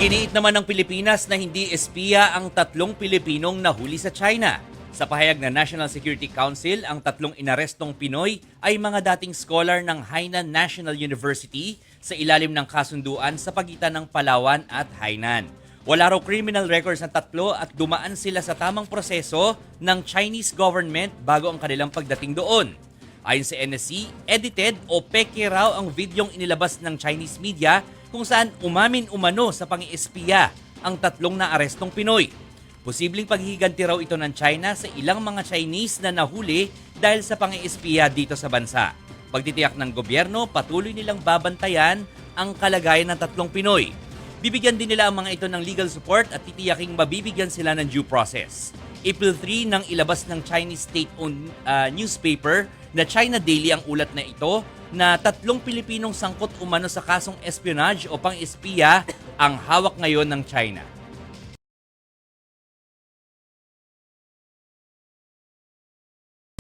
Iginiit naman ng Pilipinas na hindi espiya ang tatlong Pilipinong nahuli sa China. Sa pahayag ng National Security Council, ang tatlong inarestong Pinoy ay mga dating scholar ng Hainan National University sa ilalim ng kasunduan sa pagitan ng Palawan at Hainan. Wala raw criminal records ang tatlo at dumaan sila sa tamang proseso ng Chinese government bago ang kanilang pagdating doon. Ayon sa NSC, edited o peke raw ang videong inilabas ng Chinese media kung saan umamin umano sa pang-espiya ang tatlong naarestong Pinoy. Posibleng paghihiganti raw ito ng China sa ilang mga Chinese na nahuli dahil sa pang-espiya dito sa bansa. Pagtitiyak ng gobyerno, patuloy nilang babantayan ang kalagayan ng tatlong Pinoy. Bibigyan din nila ang mga ito ng legal support at titiyaking mabibigyan sila ng due process. April 3 nang ilabas ng Chinese state-owned newspaper na China Daily ang ulat na ito na tatlong Pilipinong sangkot umano sa kasong espionage o pang-espiya ang hawak ngayon ng China.